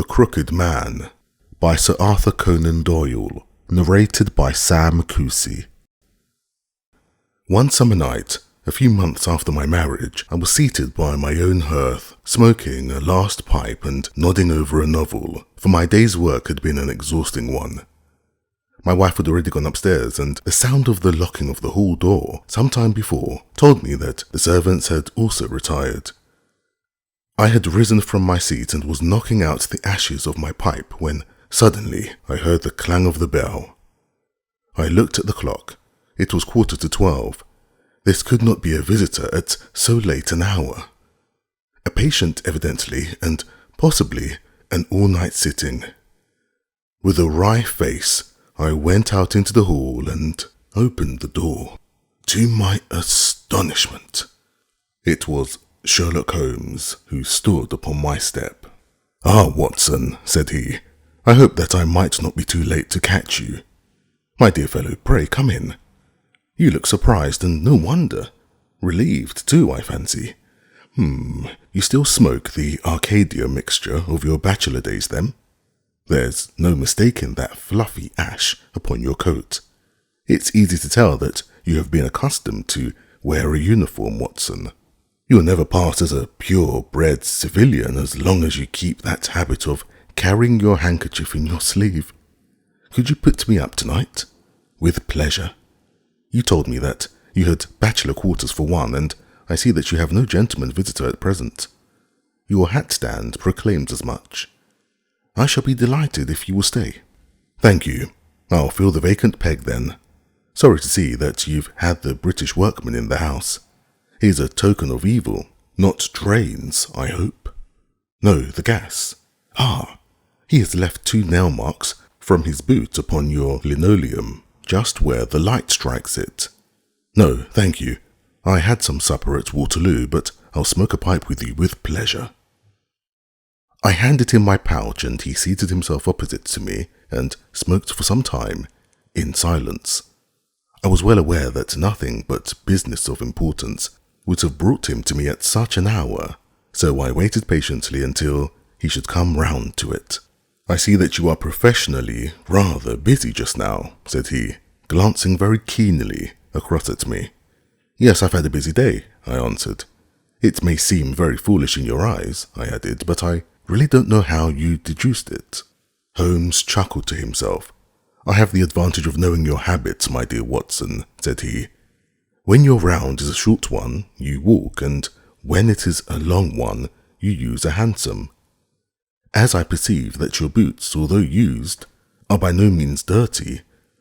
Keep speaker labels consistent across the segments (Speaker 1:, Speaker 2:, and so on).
Speaker 1: The Crooked Man by Sir Arthur Conan Doyle, narrated by Sam Kusi. One summer night, a few months after my marriage, I was seated by my own hearth, smoking a last pipe and nodding over a novel, for my day's work had been an exhausting one. My wife had already gone upstairs, and the sound of the locking of the hall door some time before told me that the servants had also retired. I had risen from my seat and was knocking out the ashes of my pipe when suddenly I heard the clang of the bell. I looked at the clock. It was 12:15. This could not be a visitor at so late an hour. A patient, evidently, and possibly an all-night sitting. With a wry face, I went out into the hall and opened the door. To my astonishment, it was Sherlock Holmes who stood upon my step. "Ah, Watson," said he, "I hope that I might not be too late to catch you. My dear fellow, pray come in. You look surprised, and no wonder. Relieved, too, I fancy. You still smoke the Arcadia mixture of your bachelor days, then? There's no mistaking that fluffy ash upon your coat. It's easy to tell that you have been accustomed to wear a uniform, Watson. You'll never pass as a pure-bred civilian as long as you keep that habit of carrying your handkerchief in your sleeve. Could you put me up tonight? With pleasure. You told me that you had bachelor quarters for one, and I see that you have no gentleman visitor at present. Your hat stand proclaims as much. I shall be delighted if you will stay." "Thank you. I'll fill the vacant peg then. Sorry to see that you've had the British workman in the house. He's a token of evil. Not drains, I hope." "No, the gas. He has left 2 nail marks from his boot upon your linoleum, just where the light strikes it." "No, thank you. I had some supper at Waterloo, but I'll smoke a pipe with you with pleasure." I handed him my pouch, and he seated himself opposite to me and smoked for some time, in silence. I was well aware that nothing but business of importance would have brought him to me at such an hour, so I waited patiently until he should come round to it. "I see that you are professionally rather busy just now," said he, glancing very keenly across at me. "Yes, I've had a busy day," I answered. "It may seem very foolish in your eyes," I added, "but I really don't know how you deduced it." Holmes chuckled to himself. "I have the advantage of knowing your habits, my dear Watson," said he. "When your round is a short one, you walk, and when it is a long one, you use a hansom. As I perceive that your boots, although used, are by no means dirty,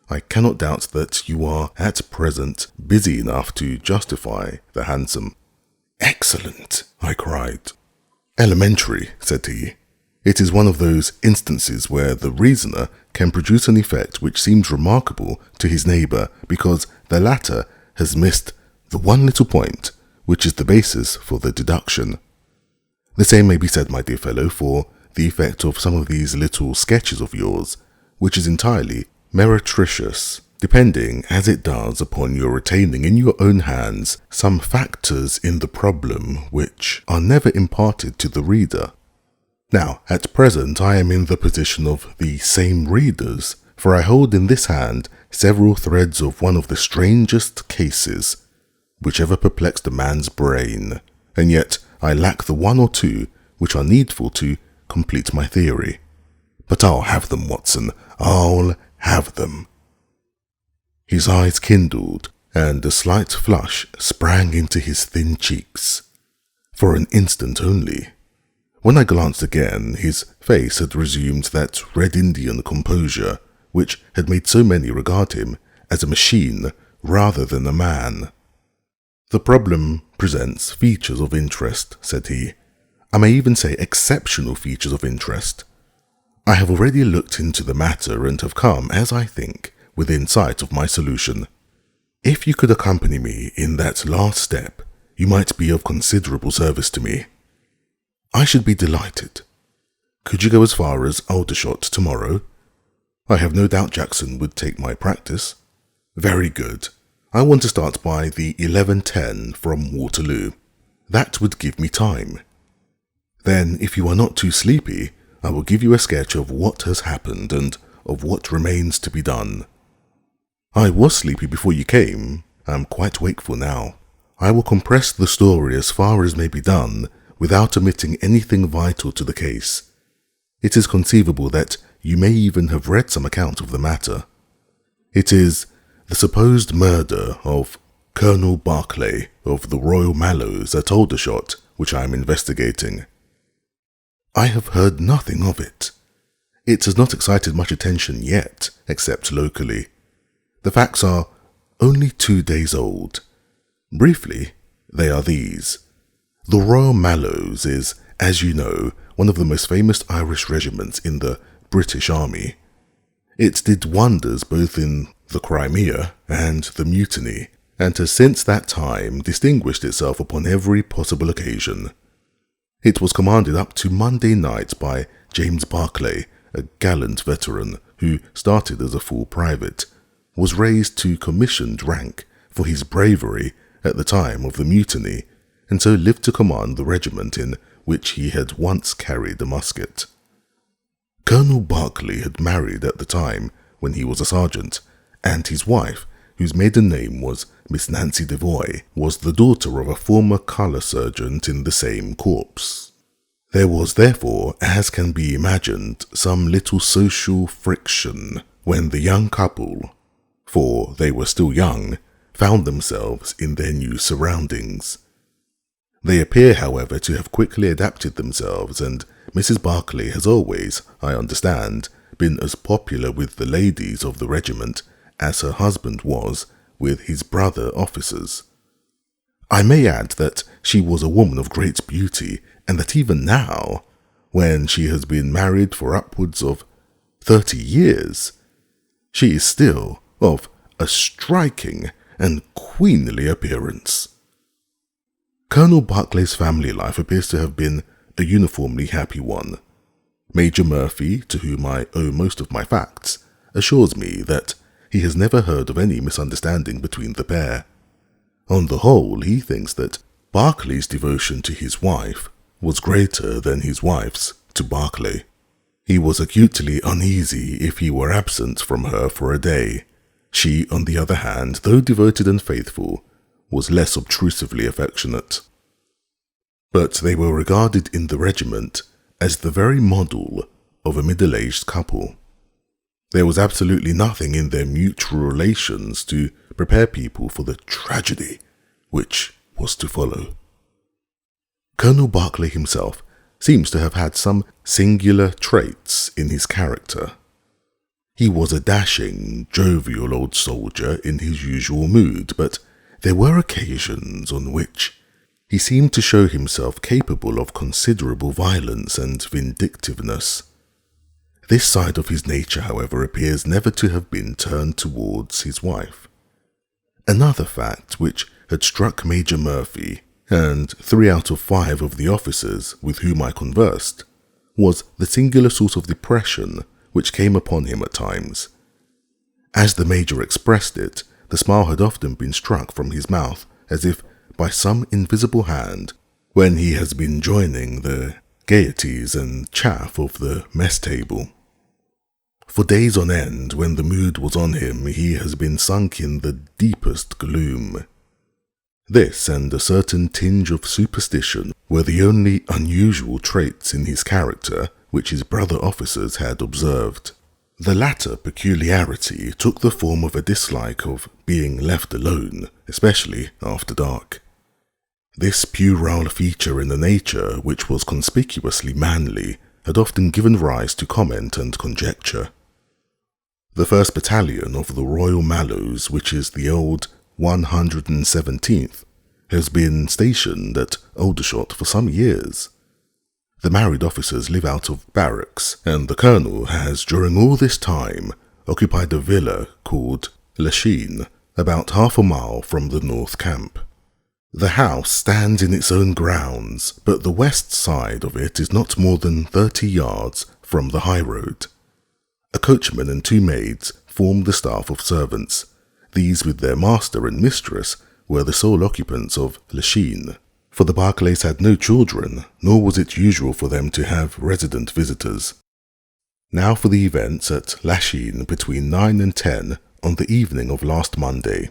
Speaker 1: I cannot doubt that you are at present busy enough to justify the hansom." "Excellent!" I cried. "Elementary," said he. "It is one of those instances where the reasoner can produce an effect which seems remarkable to his neighbour because the latter has missed the one little point which is the basis for the deduction. The same may be said, my dear fellow, for the effect of some of these little sketches of yours, which is entirely meretricious, depending as it does upon your retaining in your own hands some factors in the problem which are never imparted to the reader. Now, at present I am in the position of the same readers, for I hold in this hand several threads of one of the strangest cases which ever perplexed a man's brain, and yet I lack the 1 or 2 which are needful to complete my theory. But I'll have them, Watson, I'll have them." His eyes kindled, and a slight flush sprang into his thin cheeks. For an instant only. When I glanced again, his face had resumed that Red Indian composure which had made so many regard him as a machine rather than a man. "The problem presents features of interest," said he. "I may even say exceptional features of interest. I have already looked into the matter and have come, as I think, within sight of my solution. If you could accompany me in that last step, you might be of considerable service to me." "I should be delighted. Could you go as far as Aldershot tomorrow?" "I have no doubt Jackson would take my practice." "Very good. I want to start by the 11:10 from Waterloo. That would give me time. Then, if you are not too sleepy, I will give you a sketch of what has happened and of what remains to be done. I was sleepy before you came. I am quite wakeful now. I will compress the story as far as may be done without omitting anything vital to the case. It is conceivable that you may even have read some account of the matter. It is the supposed murder of Colonel Barclay of the Royal Mallows at Aldershot, which I am investigating. I have heard nothing of it. It has not excited much attention yet, except locally. The facts are only 2 days old. Briefly, they are these. The Royal Mallows is, as you know, one of the most famous Irish regiments in the British Army. It did wonders both in the Crimea and the Mutiny, and has since that time distinguished itself upon every possible occasion. It was commanded up to Monday night by James Barclay, a gallant veteran who started as a full private, was raised to commissioned rank for his bravery at the time of the mutiny, and so lived to command the regiment in which he had once carried a musket. Colonel Barclay had married at the time when he was a sergeant, and his wife, whose maiden name was Miss Nancy Devoy, was the daughter of a former colour sergeant in the same corps. There was therefore, as can be imagined, some little social friction when the young couple, for they were still young, found themselves in their new surroundings. They appear, however, to have quickly adapted themselves, and Mrs. Barclay has always, I understand, been as popular with the ladies of the regiment as her husband was with his brother officers. I may add that she was a woman of great beauty, and that even now, when she has been married for upwards of 30 years, she is still of a striking and queenly appearance. Colonel Barclay's family life appears to have been a uniformly happy one. Major Murphy, to whom I owe most of my facts, assures me that he has never heard of any misunderstanding between the pair. On the whole, he thinks that Barclay's devotion to his wife was greater than his wife's to Barclay. He was acutely uneasy if he were absent from her for a day. She, on the other hand, though devoted and faithful, was less obtrusively affectionate. But they were regarded in the regiment as the very model of a middle-aged couple. There was absolutely nothing in their mutual relations to prepare people for the tragedy which was to follow. Colonel Barclay himself seems to have had some singular traits in his character. He was a dashing, jovial old soldier in his usual mood, but there were occasions on which he seemed to show himself capable of considerable violence and vindictiveness. This side of his nature, however, appears never to have been turned towards his wife. Another fact which had struck Major Murphy, and 3 out of 5 of the officers with whom I conversed, was the singular sort of depression which came upon him at times. As the Major expressed it, the smile had often been struck from his mouth as if by some invisible hand when he has been joining the gaieties and chaff of the mess table. For days on end, when the mood was on him, he has been sunk in the deepest gloom. This and a certain tinge of superstition were the only unusual traits in his character which his brother officers had observed. The latter peculiarity took the form of a dislike of being left alone, especially after dark. This puerile feature in a nature which was conspicuously manly had often given rise to comment and conjecture. The 1st Battalion of the Royal Mallows, which is the old 117th, has been stationed at Aldershot for some years. The married officers live out of barracks, and the colonel has during all this time occupied a villa called Lachine, about half a mile from the North Camp. The house stands in its own grounds, but the west side of it is not more than 30 yards from the high road. A coachman and 2 maids formed the staff of servants. These, with their master and mistress, were the sole occupants of Lachine. for the Barclays had no children, nor was it usual for them to have resident visitors. Now for the events at Lachine between 9 and 10 on the evening of last Monday.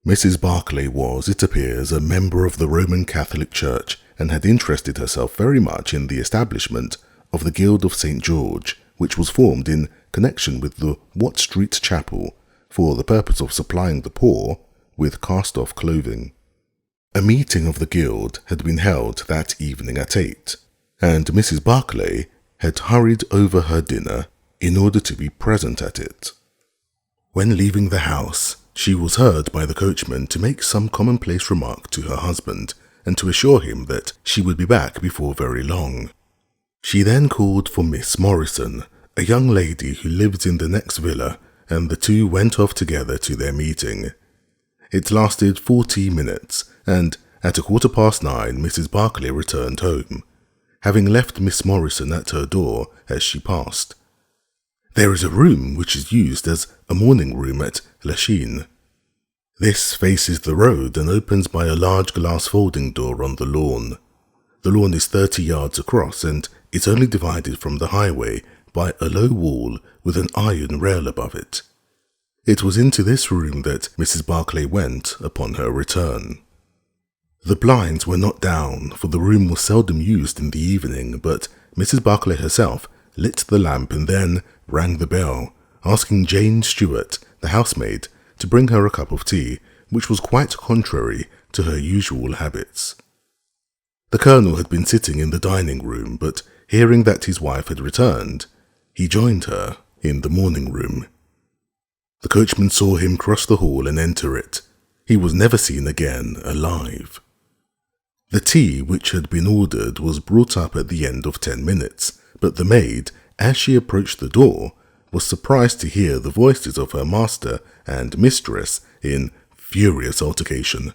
Speaker 1: Mrs. Barclay was, it appears, a member of the Roman Catholic Church and had interested herself very much in the establishment of the Guild of St. George, which was formed in connection with the Watt Street Chapel for the purpose of supplying the poor with cast-off clothing. A meeting of the guild had been held that evening at 8, and Mrs. Barclay had hurried over her dinner in order to be present at it. When leaving the house, she was heard by the coachman to make some commonplace remark to her husband and to assure him that she would be back before very long. She then called for Miss Morrison, a young lady who lived in the next villa, and the two went off together to their meeting. It lasted 40 minutes, and at 9:15 Mrs. Barclay returned home, having left Miss Morrison at her door as she passed. There is a room which is used as a morning room at Lachine. This faces the road and opens by a large glass folding door on the lawn. The lawn is 30 yards across and is only divided from the highway by a low wall with an iron rail above it. It was into this room that Mrs. Barclay went upon her return. The blinds were not down, for the room was seldom used in the evening, but Mrs. Barclay herself lit the lamp and then rang the bell, asking Jane Stewart, the housemaid, to bring her a cup of tea, which was quite contrary to her usual habits. The Colonel had been sitting in the dining room, but hearing that his wife had returned, he joined her in the morning room. The coachman saw him cross the hall and enter it. He was never seen again alive. The tea which had been ordered was brought up at the end of 10 minutes, but the maid, as she approached the door, was surprised to hear the voices of her master and mistress in furious altercation.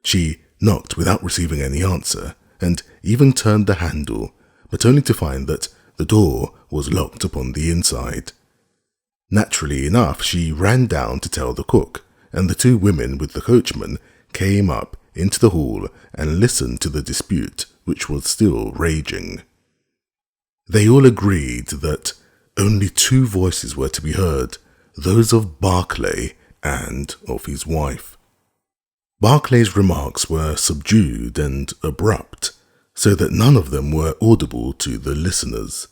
Speaker 1: She knocked without receiving any answer, and even turned the handle, but only to find that the door was locked upon the inside. Naturally enough, she ran down to tell the cook, and the two women with the coachman came up into the hall and listened to the dispute, which was still raging. They all agreed that only two voices were to be heard, those of Barclay and of his wife. Barclay's remarks were subdued and abrupt, so that none of them were audible to the listeners.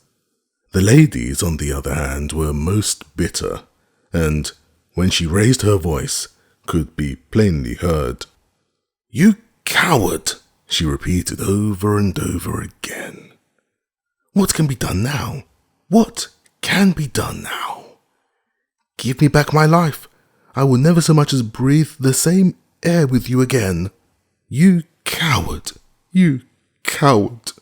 Speaker 1: The ladies, on the other hand, were most bitter, and, when she raised her voice, could be plainly heard. "You coward!" she repeated over and over again. "What can be done now? What can be done now? Give me back my life. I will never so much as breathe the same air with you again. You coward! You coward!"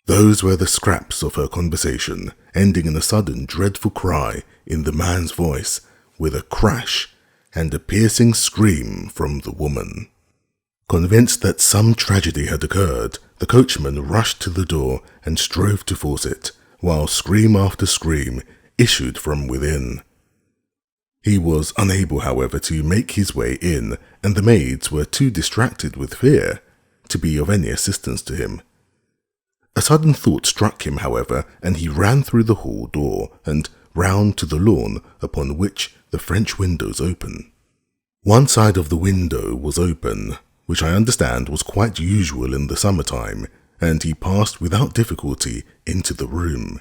Speaker 1: Those were the scraps of her conversation, ending in a sudden dreadful cry in the man's voice, with a crash and a piercing scream from the woman. Convinced that some tragedy had occurred, the coachman rushed to the door and strove to force it, while scream after scream issued from within. He was unable, however, to make his way in, and the maids were too distracted with fear to be of any assistance to him. A sudden thought struck him, however, and he ran through the hall door and round to the lawn upon which the French windows open. One side of the window was open, which I understand was quite usual in the summertime, and he passed without difficulty into the room.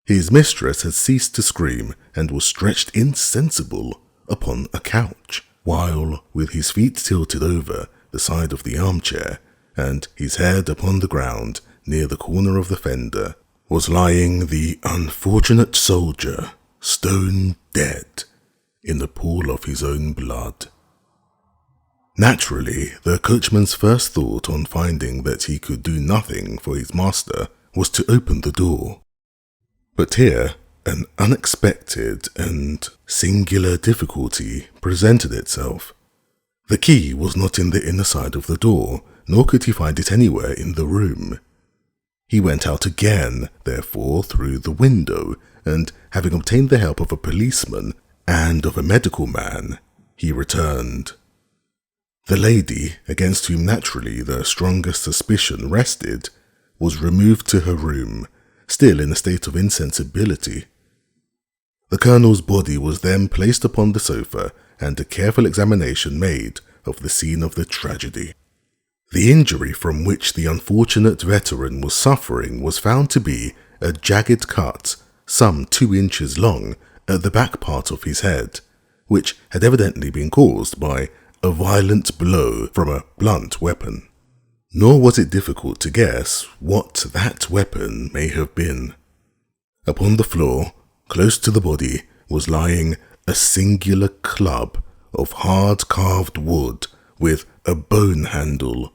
Speaker 1: His mistress had ceased to scream and was stretched insensible upon a couch, while, with his feet tilted over the side of the armchair, and his head upon the ground near the corner of the fender, was lying the unfortunate soldier, stone dead, in the pool of his own blood. Naturally, the coachman's first thought on finding that he could do nothing for his master was to open the door. But here, an unexpected and singular difficulty presented itself. The key was not in the inner side of the door, nor could he find it anywhere in the room. He went out again, therefore, through the window, and having obtained the help of a policeman and of a medical man, he returned. The lady, against whom naturally the strongest suspicion rested, was removed to her room, still in a state of insensibility. The Colonel's body was then placed upon the sofa and a careful examination made of the scene of the tragedy. The injury from which the unfortunate veteran was suffering was found to be a jagged cut, some 2 inches long, at the back part of his head, which had evidently been caused by a violent blow from a blunt weapon. Nor was it difficult to guess what that weapon may have been. Upon the floor, close to the body, was lying a singular club of hard carved wood with a bone handle.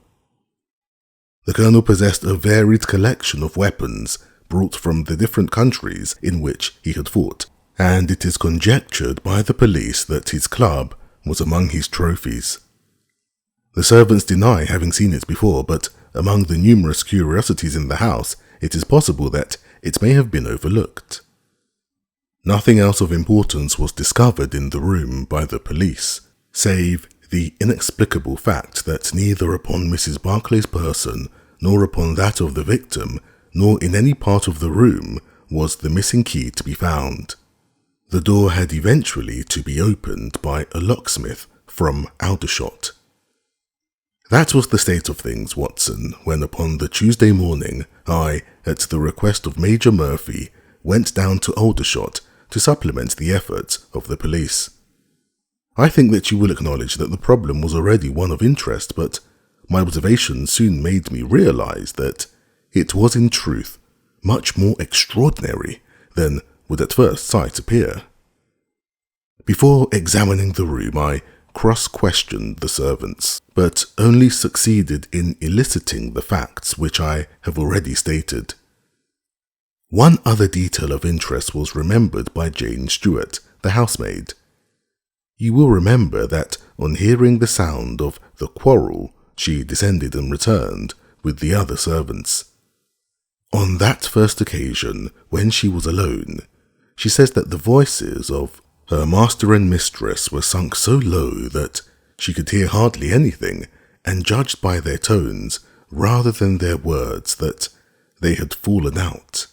Speaker 1: The Colonel possessed a varied collection of weapons brought from the different countries in which he had fought, and it is conjectured by the police that his club was among his trophies. The servants deny having seen it before, but among the numerous curiosities in the house, it is possible that it may have been overlooked. Nothing else of importance was discovered in the room by the police, save the inexplicable fact that neither upon Mrs. Barclay's person, nor upon that of the victim, nor in any part of the room was the missing key to be found. The door had eventually to be opened by a locksmith from Aldershot. That was the state of things, Watson, when upon the Tuesday morning I, at the request of Major Murphy, went down to Aldershot to supplement the efforts of the police. I think that you will acknowledge that the problem was already one of interest, but my observation soon made me realize that it was in truth much more extraordinary than would at first sight appear. Before examining the room, I cross-questioned the servants, but only succeeded in eliciting the facts which I have already stated. One other detail of interest was remembered by Jane Stewart, the housemaid. You will remember that on hearing the sound of the quarrel, she descended and returned with the other servants. On that first occasion, when she was alone, she says that the voices of her master and mistress were sunk so low that she could hear hardly anything, and judged by their tones rather than their words that they had fallen out.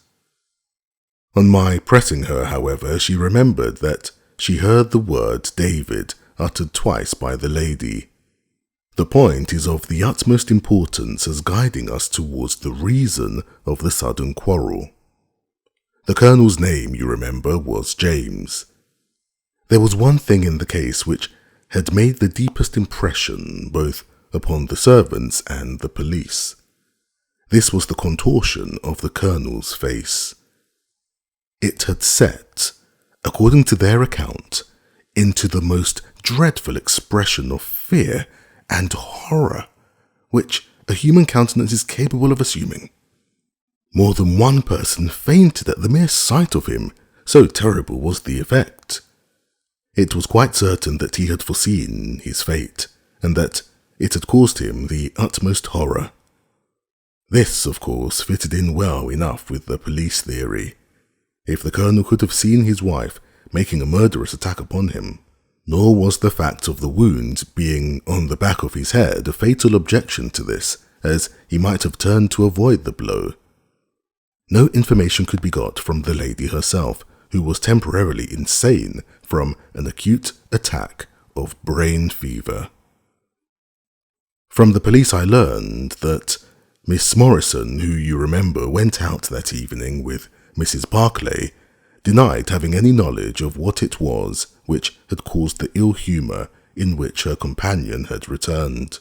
Speaker 1: On my pressing her, however, she remembered that she heard the word David uttered twice by the lady. The point is of the utmost importance as guiding us towards the reason of the sudden quarrel. The Colonel's name, you remember, was James. There was one thing in the case which had made the deepest impression both upon the servants and the police. This was the contortion of the Colonel's face. It had set, according to their account, into the most dreadful expression of fear and horror which a human countenance is capable of assuming. More than one person fainted at the mere sight of him, so terrible was the effect. It was quite certain that he had foreseen his fate, and that it had caused him the utmost horror. This, of course, fitted in well enough with the police theory. If the Colonel could have seen his wife making a murderous attack upon him, nor was the fact of the wound being on the back of his head a fatal objection to this, as he might have turned to avoid the blow. No information could be got from the lady herself, who was temporarily insane from an acute attack of brain fever. From the police I learned that Miss Morrison, who you remember went out that evening with Mrs. Barclay, denied having any knowledge of what it was which had caused the ill humour in which her companion had returned.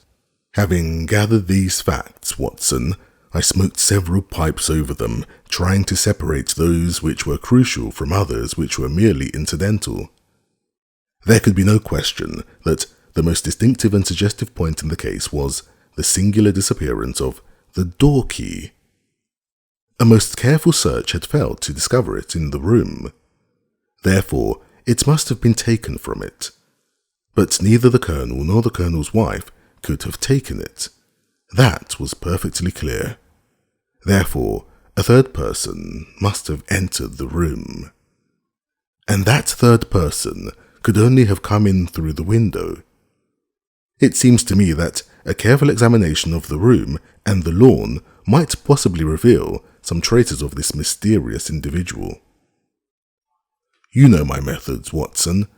Speaker 1: Having gathered these facts, Watson, I smoked several pipes over them, trying to separate those which were crucial from others which were merely incidental. There could be no question that the most distinctive and suggestive point in the case was the singular disappearance of the door key. A most careful search had failed to discover it in the room. Therefore, it must have been taken from it. But neither the Colonel nor the Colonel's wife could have taken it. That was perfectly clear. Therefore, a third person must have entered the room. And that third person could only have come in through the window. It seems to me that a careful examination of the room and the lawn might possibly reveal some traces of this mysterious individual. You know my methods, Watson.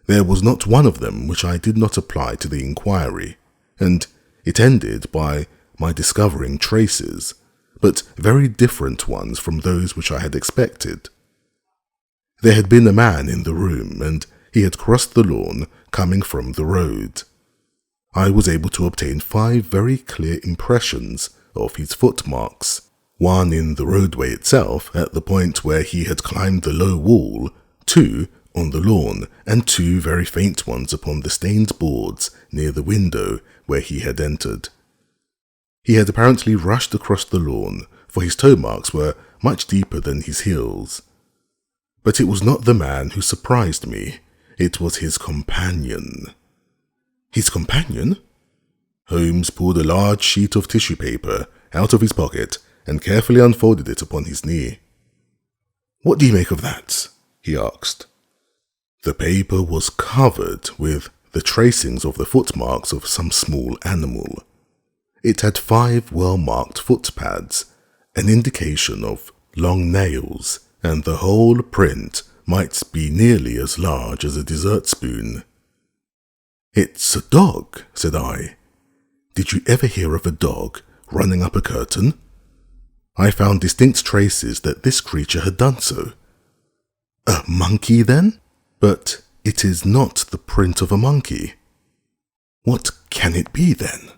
Speaker 1: There was not one of them which I did not apply to the inquiry, and it ended by my discovering traces, but very different ones from those which I had expected. There had been a man in the room, and he had crossed the lawn coming from the road. I was able to obtain 5 very clear impressions of his footmarks, one in the roadway itself at the point where he had climbed the low wall, 2 on the lawn, and 2 very faint ones upon the stained boards near the window where he had entered. He had apparently rushed across the lawn, for his toe marks were much deeper than his heels. But it was not the man who surprised me, it was his companion. His companion? Holmes pulled a large sheet of tissue paper out of his pocket and carefully unfolded it upon his knee. "What do you make of that?" he asked. The paper was covered with the tracings of the footmarks of some small animal. It had 5 well-marked footpads, an indication of long nails, and the whole print might be nearly as large as a dessert spoon. "It's a dog," said I. "Did you ever hear of a dog running up a curtain?" I found distinct traces that this creature had done so. "A monkey, then? But it is not the print of a monkey. What can it be, then?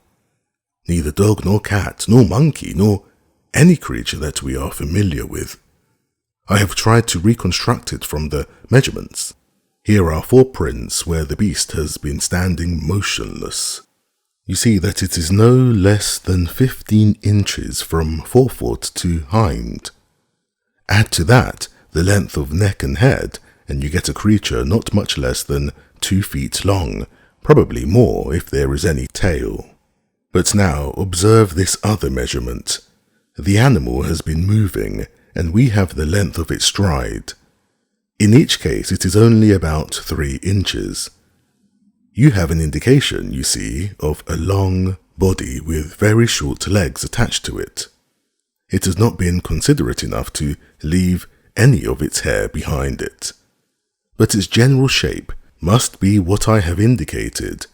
Speaker 1: Neither dog nor cat, nor monkey, nor any creature that we are familiar with. I have tried to reconstruct it from the measurements. Here are 4 prints where the beast has been standing motionless. You see that it is no less than 15 inches from forefoot to hind. Add to that the length of neck and head, and you get a creature not much less than 2 feet long, probably more if there is any tail. But now observe this other measurement. The animal has been moving, and we have the length of its stride. In each case it is only about 3 inches. You have an indication, you see, of a long body with very short legs attached to it. It has not been considerate enough to leave any of its hair behind it. But its general shape must be what I have indicated,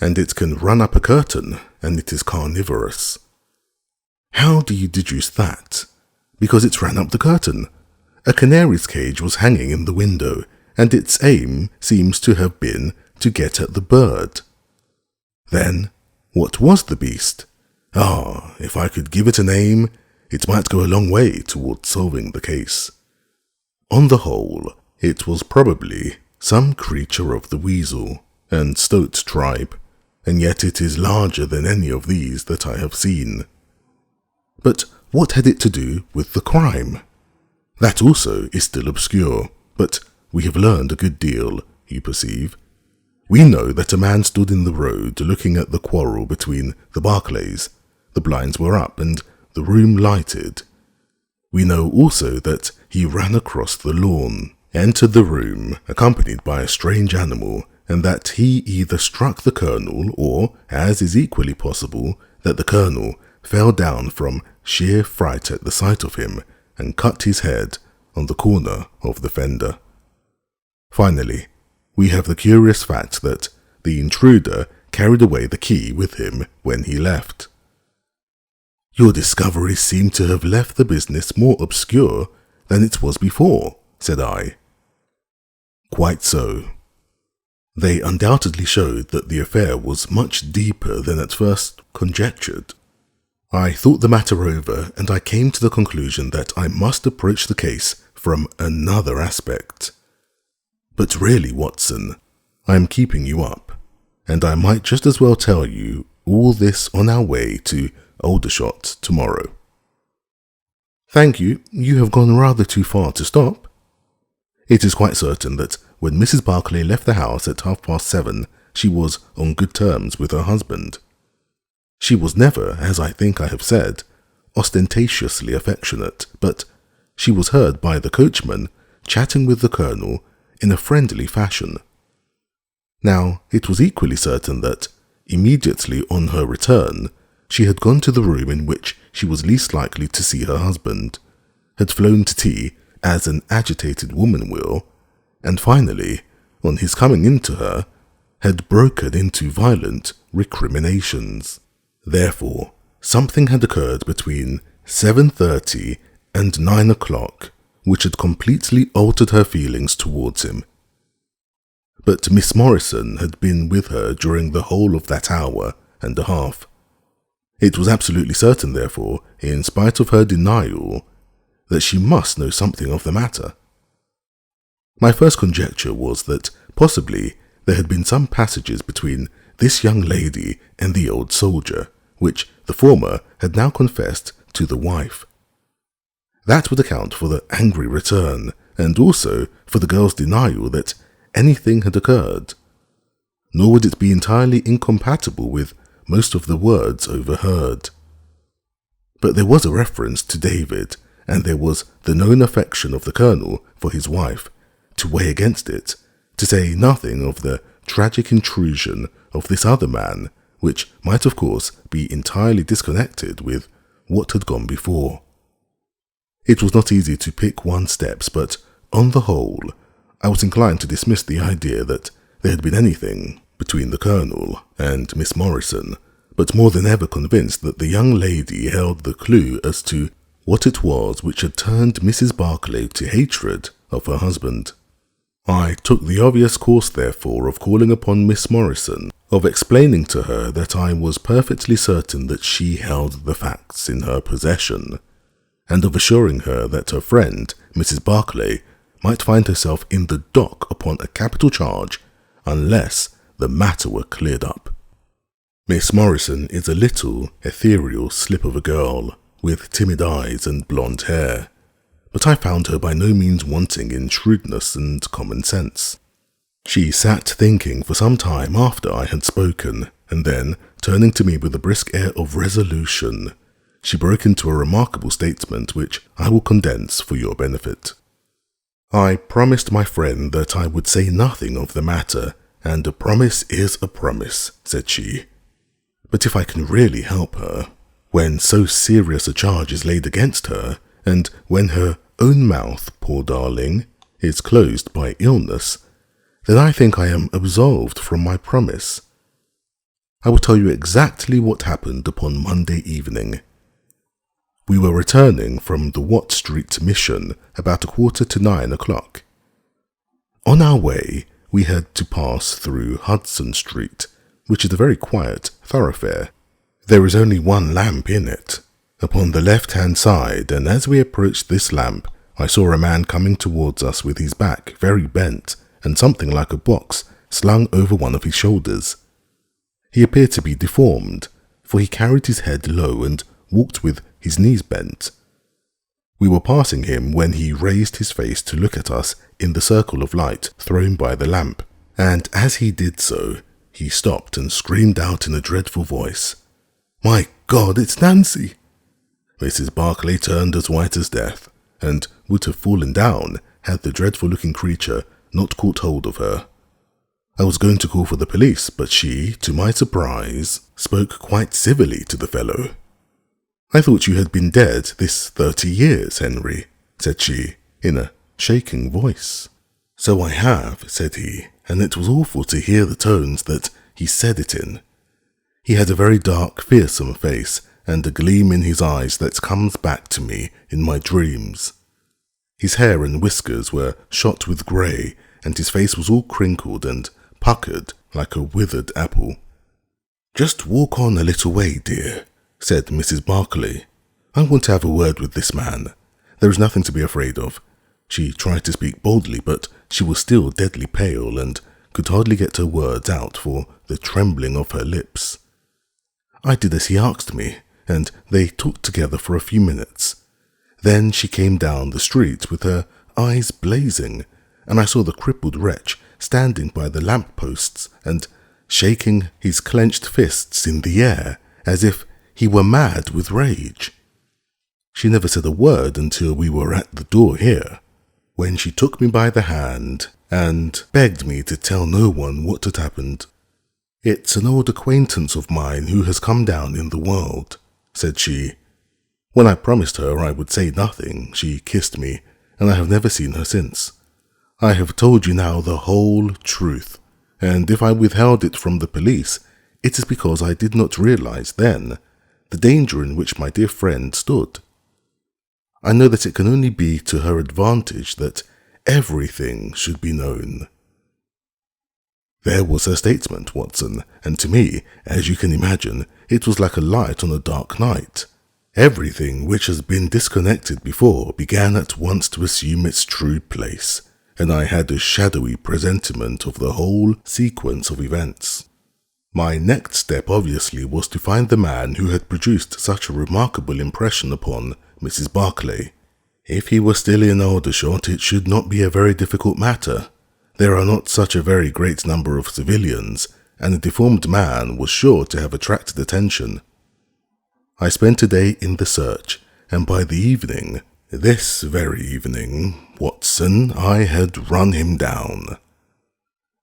Speaker 1: and it can run up a curtain, and it is carnivorous." "How do you deduce that?" "Because it ran up the curtain. A canary's cage was hanging in the window, and its aim seems to have been to get at the bird." "Then, what was the beast?" If I could give it a name, it might go a long way towards solving the case. On the whole, it was probably some creature of the weasel and stoat tribe, and yet it is larger than any of these that I have seen. But what had it to do with the crime? That also is still obscure, but we have learned a good deal, you perceive. We know that a man stood in the road looking at the quarrel between the Barclays. The blinds were up and the room lighted. We know also that he ran across the lawn, entered the room accompanied by a strange animal, and that he either struck the colonel or, as is equally possible, that the colonel fell down from sheer fright at the sight of him and cut his head on the corner of the fender. Finally, we have the curious fact that the intruder carried away the key with him when he left. Your discoveries seem to have left the business more obscure than it was before, said I. Quite so. They undoubtedly showed that the affair was much deeper than at first conjectured. I thought the matter over, and I came to the conclusion that I must approach the case from another aspect. But really, Watson, I am keeping you up, and I might just as well tell you all this on our way to Aldershot tomorrow. Thank you, you have gone rather too far to stop. It is quite certain that when Mrs. Barclay left the house at 7:30, she was on good terms with her husband. She was never, as I think I have said, ostentatiously affectionate, but she was heard by the coachman chatting with the colonel in a friendly fashion. Now, it was equally certain that immediately on her return, she had gone to the room in which she was least likely to see her husband, had flown to tea as an agitated woman will, and finally, on his coming into her, had broken into violent recriminations. Therefore, something had occurred between 7:30 and 9 o'clock which had completely altered her feelings towards him. But Miss Morrison had been with her during the whole of that hour and a half. It was absolutely certain, therefore, in spite of her denial, that she must know something of the matter. My first conjecture was that possibly there had been some passages between this young lady and the old soldier, which the former had now confessed to the wife. That would account for the angry return, and also for the girl's denial that anything had occurred. Nor would it be entirely incompatible with most of the words overheard. But there was a reference to David, and there was the known affection of the colonel for his wife, to weigh against it, to say nothing of the tragic intrusion of this other man, which might of course be entirely disconnected with what had gone before. It was not easy to pick one's steps, but on the whole, I was inclined to dismiss the idea that there had been anything between the colonel and Miss Morrison, but more than ever convinced that the young lady held the clue as to what it was which had turned Mrs. Barclay to hatred of her husband. I took the obvious course, therefore, of calling upon Miss Morrison, of explaining to her that I was perfectly certain that she held the facts in her possession, and of assuring her that her friend, Mrs. Barclay, might find herself in the dock upon a capital charge unless the matter were cleared up. Miss Morrison is a little, ethereal slip of a girl, with timid eyes and blonde hair, but I found her by no means wanting in shrewdness and common sense. She sat thinking for some time after I had spoken, and then, turning to me with a brisk air of resolution, she broke into a remarkable statement which I will condense for your benefit. I promised my friend that I would say nothing of the matter, and a promise is a promise, said she. But if I can really help her, when so serious a charge is laid against her, and when her own mouth, poor darling, is closed by illness, then I think I am absolved from my promise. I will tell you exactly what happened upon Monday evening. We were returning from the Watt Street mission about 9:15 o'clock. On our way, we had to pass through Hudson Street, which is a very quiet thoroughfare. There is only one lamp in it, upon the left-hand side, and as we approached this lamp, I saw a man coming towards us with his back very bent and something like a box slung over one of his shoulders. He appeared to be deformed, for he carried his head low and walked with his knees bent. We were passing him when he raised his face to look at us in the circle of light thrown by the lamp, and as he did so, he stopped and screamed out in a dreadful voice, "My God, it's Nancy!" Mrs. Barclay turned as white as death, and would have fallen down had the dreadful-looking creature not caught hold of her. I was going to call for the police, but she, to my surprise, spoke quite civilly to the fellow. "I thought you had been dead this 30 years, Henry," said she, in a shaking voice. "So I have," said he, and it was awful to hear the tones that he said it in. He had a very dark, fearsome face, and a gleam in his eyes that comes back to me in my dreams. His hair and whiskers were shot with grey, and his face was all crinkled and puckered like a withered apple. "Just walk on a little way, dear," said Mrs. Barclay. "I want to have a word with this man. There is nothing to be afraid of." She tried to speak boldly, but she was still deadly pale and could hardly get her words out for the trembling of her lips. I did as he asked me, and they talked together for a few minutes. Then she came down the street with her eyes blazing, and I saw the crippled wretch standing by the lamp-posts and shaking his clenched fists in the air as if he were mad with rage. She never said a word until we were at the door here, when she took me by the hand and begged me to tell no one what had happened. "It's an old acquaintance of mine who has come down in the world," said she. When I promised her I would say nothing, she kissed me, and I have never seen her since. I have told you now the whole truth, and if I withheld it from the police, it is because I did not realize then the danger in which my dear friend stood. I know that it can only be to her advantage that everything should be known. There was her statement, Watson, and to me, as you can imagine, it was like a light on a dark night. Everything which has been disconnected before began at once to assume its true place, and I had a shadowy presentiment of the whole sequence of events. My next step obviously was to find the man who had produced such a remarkable impression upon Mrs. Barclay. If he were still in Aldershot, it should not be a very difficult matter. There are not such a very great number of civilians, and a deformed man was sure to have attracted attention. I spent a day in the search, and by the evening, this very evening, Watson, I had run him down.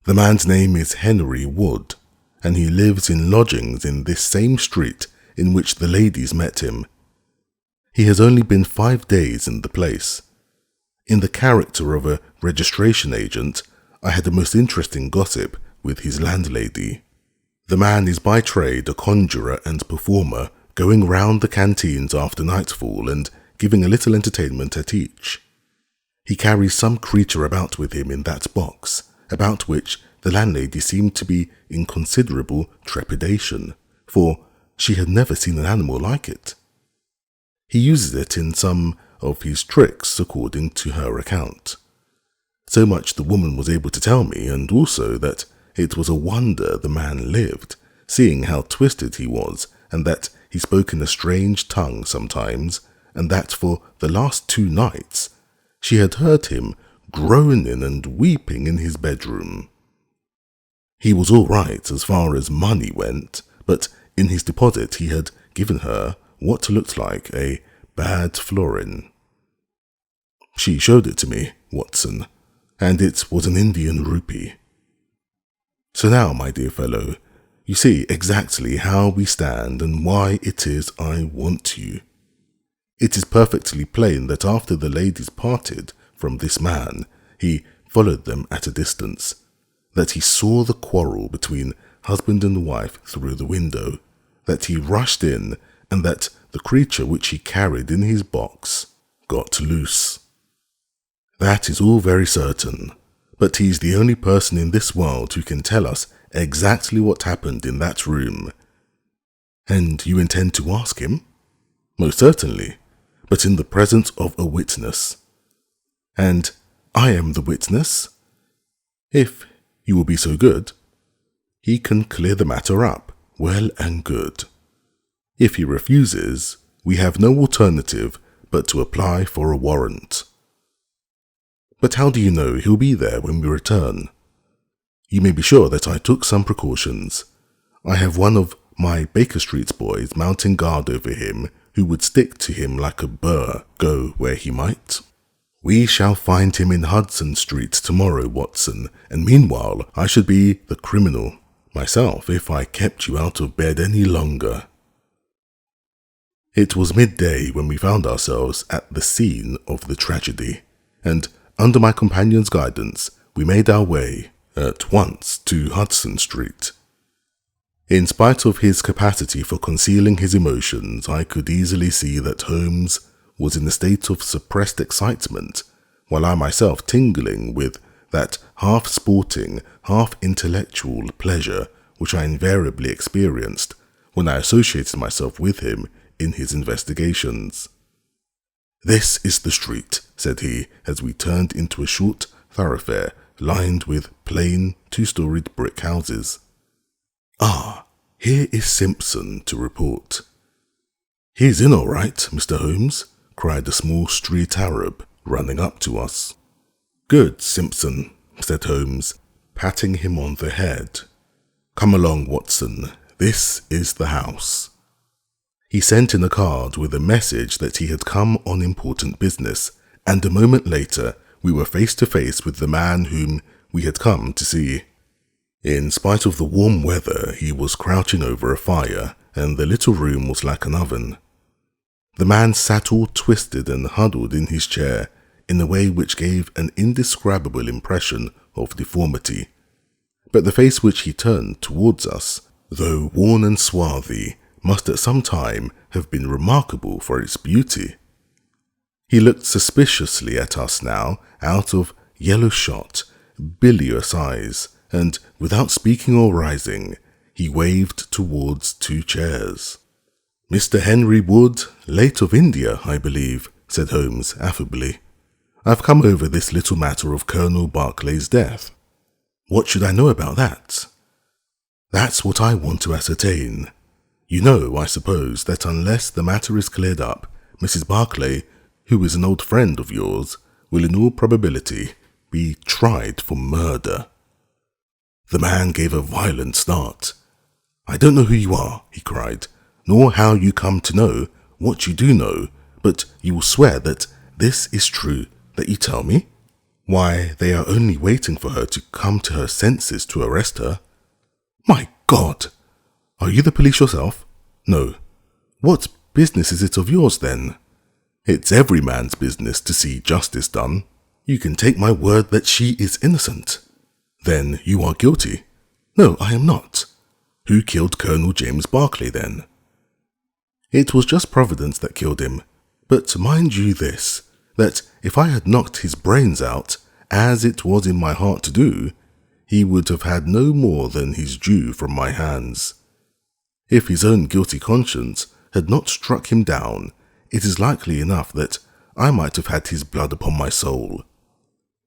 Speaker 1: The man's name is Henry Wood, and he lives in lodgings in this same street in which the ladies met him. He has only been 5 days in the place. In the character of a registration agent, I had a most interesting gossip with his landlady. The man is by trade a conjurer and performer, going round the canteens after nightfall and giving a little entertainment at each. He carries some creature about with him in that box, about which the landlady seemed to be in considerable trepidation, for she had never seen an animal like it. He uses it in some of his tricks according to her account. So much the woman was able to tell me, and also that it was a wonder the man lived, seeing how twisted he was, and that he spoke in a strange tongue sometimes, and that for the last 2 nights she had heard him groaning and weeping in his bedroom. He was all right as far as money went, but in his deposit he had given her what looked like a bad florin. She showed it to me, Watson, and it was an Indian rupee. So now, my dear fellow, you see exactly how we stand and why it is I want you. It is perfectly plain that after the ladies parted from this man, he followed them at a distance, that he saw the quarrel between husband and wife through the window, that he rushed in, and that the creature which he carried in his box got loose. That is all very certain, but he is the only person in this world who can tell us exactly what happened in that room. And you intend to ask him? Most certainly, but in the presence of a witness. And I am the witness? If you will be so good, he can clear the matter up, well and good. If he refuses, we have no alternative but to apply for a warrant. But how do you know he'll be there when we return? You may be sure that I took some precautions. I have one of my Baker Street boys mounting guard over him, who would stick to him like a burr, go where he might. We shall find him in Hudson Street tomorrow, Watson, and meanwhile I should be the criminal myself if I kept you out of bed any longer. It was midday when we found ourselves at the scene of the tragedy, and under my companion's guidance, we made our way at once to Hudson Street. In spite of his capacity for concealing his emotions, I could easily see that Holmes was in a state of suppressed excitement, while I myself tingling with that half-sporting, half-intellectual pleasure which I invariably experienced when I associated myself with him in his investigations. "This is the street," said he, as we turned into a short thoroughfare lined with plain 2-storied brick houses. "Ah, here is Simpson to report." "He's in all right, Mr. Holmes," cried a small street Arab, running up to us. "Good, Simpson," said Holmes, patting him on the head. "Come along, Watson. This is the house." He sent in a card with a message that he had come on important business, and a moment later we were face to face with the man whom we had come to see. In spite of the warm weather, he was crouching over a fire, and the little room was like an oven. The man sat all twisted and huddled in his chair in a way which gave an indescribable impression of deformity. But the face which he turned towards us, though worn and swarthy, must at some time have been remarkable for its beauty. He looked suspiciously at us now out of yellow-shot, bilious eyes, and without speaking or rising, he waved towards 2 chairs. "Mr. Henry Wood, late of India, I believe," said Holmes affably. "I've come over this little matter of Colonel Barclay's death." "What should I know about that?" "That's what I want to ascertain. You know, I suppose, that unless the matter is cleared up, Mrs. Barclay, who is an old friend of yours, will in all probability be tried for murder." The man gave a violent start. "I don't know who you are," he cried, "nor how you come to know what you do know, but you will swear that this is true, that you tell me? Why, they are only waiting for her to come to her senses to arrest her." "My God! Are you the police yourself?" "No." "What business is it of yours, then?" "It's every man's business to see justice done." "You can take my word that she is innocent." "Then you are guilty." "No, I am not." "Who killed Colonel James Barclay, then?" "It was just Providence that killed him. But mind you this, that if I had knocked his brains out, as it was in my heart to do, he would have had no more than his due from my hands. If his own guilty conscience had not struck him down, it is likely enough that I might have had his blood upon my soul.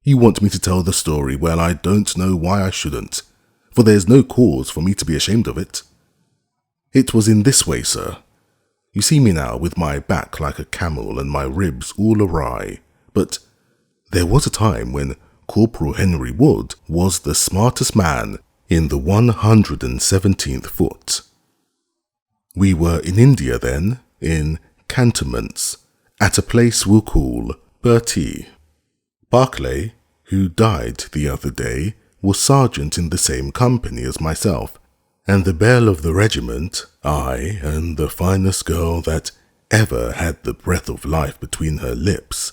Speaker 1: You want me to tell the story? Well, I don't know why I shouldn't, for there's no cause for me to be ashamed of it. It was in this way, sir. You see me now with my back like a camel and my ribs all awry, but there was a time when Corporal Henry Wood was the smartest man in the 117th foot. We were in India then, in cantonments, at a place we'll call Bertie. Barclay, who died the other day, was sergeant in the same company as myself, and the belle of the regiment, I, and the finest girl that ever had the breath of life between her lips,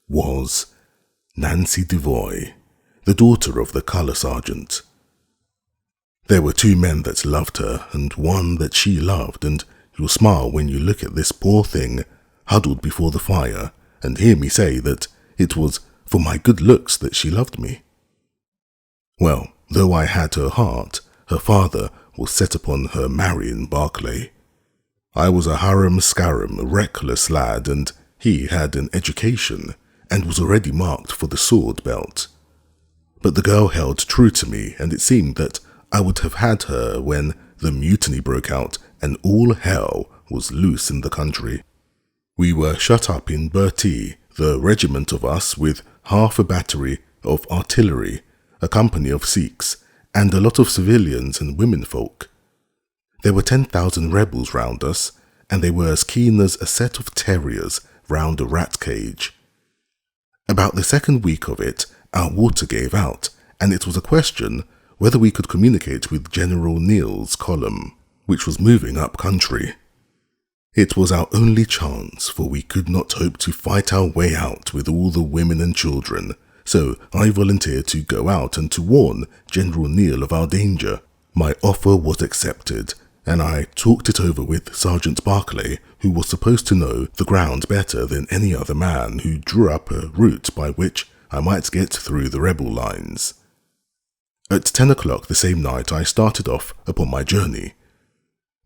Speaker 1: was Nancy Devoy, the daughter of the colour sergeant. There were 2 men that loved her, and one that she loved, and you'll smile when you look at this poor thing huddled before the fire, and hear me say that it was for my good looks that she loved me. Well, though I had her heart, her father was set upon her marrying Barclay. I was a harum-scarum, reckless lad, and he had an education, and was already marked for the sword belt. But the girl held true to me, and it seemed that I would have had her when the mutiny broke out and all hell was loose in the country. We were shut up in Bertie, the regiment of us, with half a battery of artillery, a company of Sikhs, and a lot of civilians and womenfolk. There were 10,000 rebels round us, and they were as keen as a set of terriers round a rat cage. About the 2nd week of it, our water gave out, and it was a question whether we could communicate with General Neill's column, which was moving up country. It was our only chance, for we could not hope to fight our way out with all the women and children, so I volunteered to go out and to warn General Neill of our danger. My offer was accepted, and I talked it over with Sergeant Barclay, who was supposed to know the ground better than any other man, who drew up a route by which I might get through the rebel lines. At 10 o'clock the same night I started off upon my journey.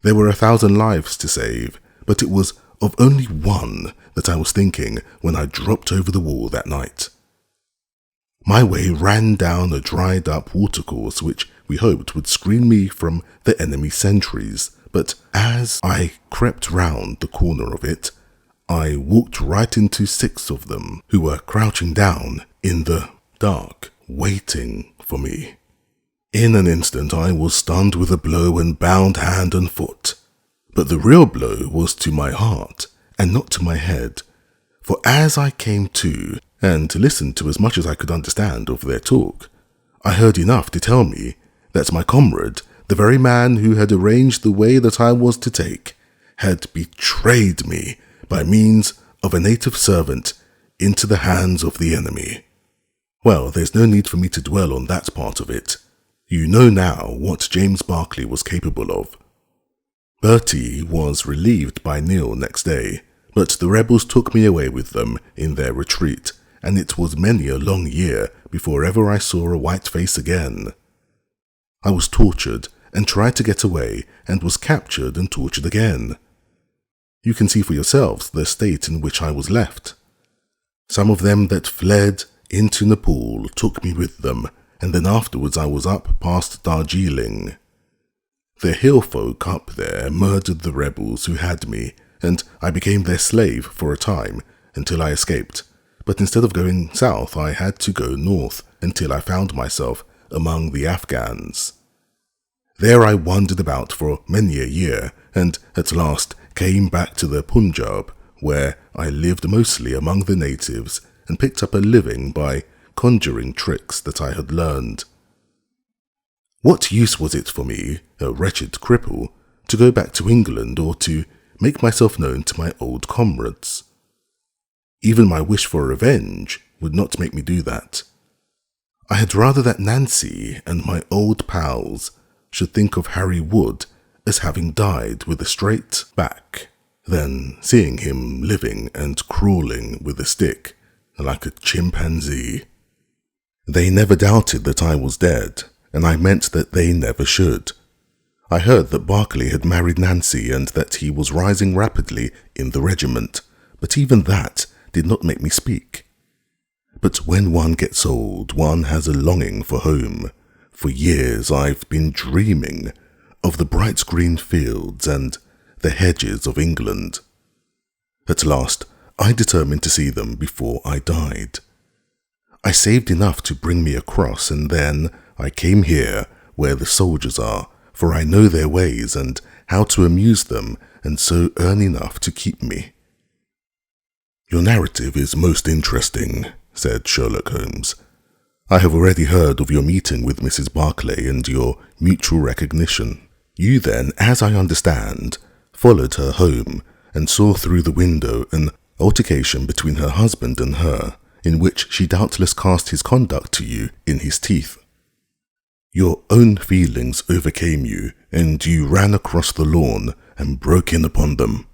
Speaker 1: There were 1,000 lives to save, but it was of only one that I was thinking when I dropped over the wall that night. My way ran down a dried-up watercourse which we hoped would screen me from the enemy sentries, but as I crept round the corner of it, I walked right into 6 of them, who were crouching down in the dark, waiting for me. In an instant I was stunned with a blow and bound hand and foot. But the real blow was to my heart, and not to my head, for as I came to, and listened to as much as I could understand of their talk, I heard enough to tell me that my comrade, the very man who had arranged the way that I was to take, had betrayed me by means of a native servant into the hands of the enemy. Well, there's no need for me to dwell on that part of it. You know now what James Barclay was capable of. Bertie was relieved by Neil next day, but the rebels took me away with them in their retreat, and it was many a long year before ever I saw a white face again. I was tortured and tried to get away, and was captured and tortured again. You can see for yourselves the state in which I was left. Some of them that fled into Nepal took me with them, and then afterwards I was up past Darjeeling. The hill folk up there murdered the rebels who had me, and I became their slave for a time until I escaped. But instead of going south, I had to go north until I found myself among the Afghans. There I wandered about for many a year, and at last came back to the Punjab, where I lived mostly among the natives and picked up a living by conjuring tricks that I had learned. What use was it for me, a wretched cripple, to go back to England or to make myself known to my old comrades? Even my wish for revenge would not make me do that. I had rather that Nancy and my old pals should think of Harry Wood as having died with a straight back than seeing him living and crawling with a stick like a chimpanzee. They never doubted that I was dead, and I meant that they never should. I heard that Barclay had married Nancy and that he was rising rapidly in the regiment, but even that did not make me speak. But when one gets old, one has a longing for home. For years I've been dreaming of the bright green fields and the hedges of England. At last, I determined to see them before I died. I saved enough to bring me across, and then I came here where the soldiers are, for I know their ways and how to amuse them, and so earn enough to keep me. Your narrative is most interesting, said Sherlock Holmes. I have already heard of your meeting with Mrs. Barclay and your mutual recognition. You then, as I understand, followed her home and saw through the window an altercation between her husband and her, in which she doubtless cast his conduct to you in his teeth. Your own feelings overcame you, and you ran across the lawn and broke in upon them.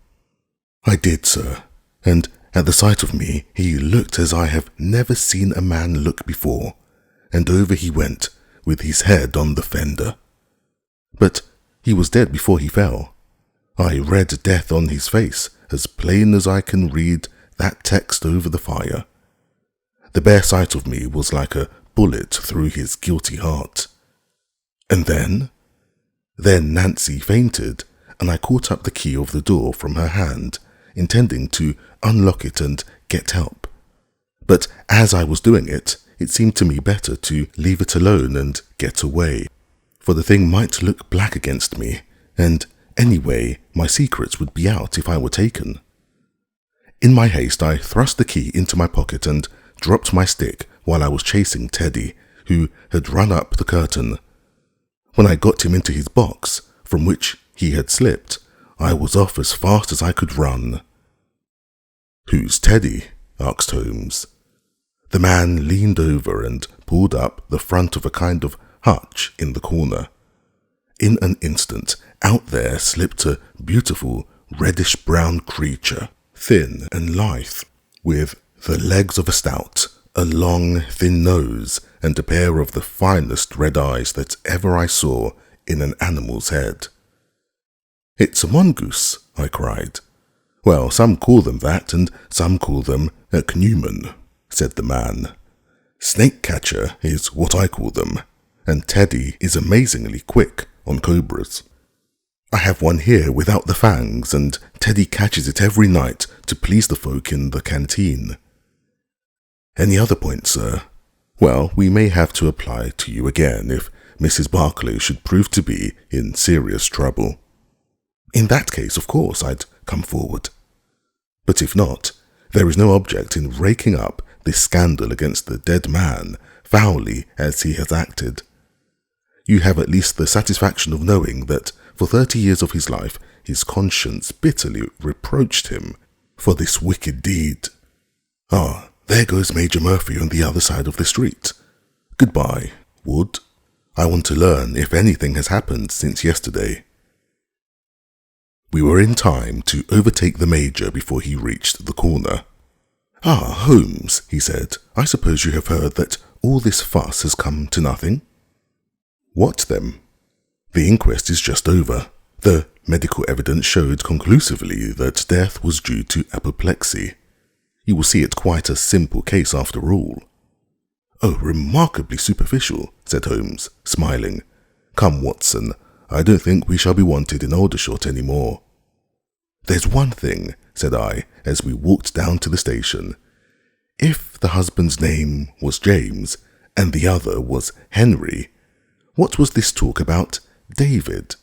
Speaker 1: I did, sir, and at the sight of me he looked as I have never seen a man look before, and over he went, with his head on the fender. But he was dead before he fell. I read death on his face, as plain as I can read that text over the fire. The bare sight of me was like a bullet through his guilty heart. And then? Then Nancy fainted, and I caught up the key of the door from her hand, intending to unlock it and get help. But as I was doing it, it seemed to me better to leave it alone and get away, for the thing might look black against me, and anyway, my secrets would be out if I were taken. In my haste, I thrust the key into my pocket and dropped my stick while I was chasing Teddy, who had run up the curtain. When I got him into his box, from which he had slipped, I was off as fast as I could run. "Who's Teddy?" asked Holmes. The man leaned over and pulled up the front of a kind of hutch in the corner. In an instant, out there slipped a beautiful reddish-brown creature, thin and lithe, with the legs of a stout, a long, thin nose, and a pair of the finest red eyes that ever I saw in an animal's head. "It's a mongoose," I cried. "Well, some call them that, and some call them a cnuman," said the man. "Snake catcher is what I call them, and Teddy is amazingly quick on cobras. I have one here without the fangs, and Teddy catches it every night to please the folk in the canteen." "Any other points, sir?" "Well, we may have to apply to you again if Mrs. Barclay should prove to be in serious trouble. In that case, of course, I'd come forward. But if not, there is no object in raking up this scandal against the dead man, foully as he has acted. You have at least the satisfaction of knowing that for 30 years of his life, his conscience bitterly reproached him for this wicked deed. Ah, there goes Major Murphy on the other side of the street. Goodbye, Wood. I want to learn if anything has happened since yesterday. We were in time to overtake the Major before he reached the corner. Ah, Holmes, he said, I suppose you have heard that all this fuss has come to nothing? What then? The inquest is just over. The medical evidence showed conclusively that death was due to apoplexy. You will see it quite a simple case after all. Oh, remarkably superficial, said Holmes, smiling. Come, Watson, I don't think we shall be wanted in Aldershot any more. There's one thing, said I, as we walked down to the station. If the husband's name was James, and the other was Henry, what was this talk about David?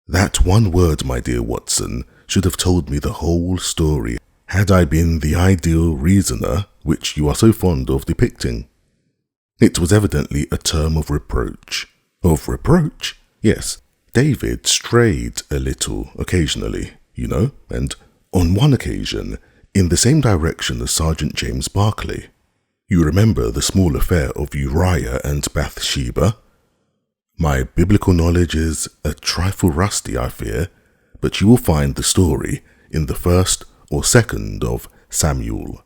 Speaker 1: That one word, my dear Watson, should have told me the whole story, had I been the ideal reasoner which you are so fond of depicting. It was evidently a term of reproach. Of reproach? Yes, David strayed a little occasionally, you know, and on one occasion, in the same direction as Sergeant James Barclay. You remember the small affair of Uriah and Bathsheba? My biblical knowledge is a trifle rusty, I fear, but you will find the story in the 1st or 2nd of Samuel.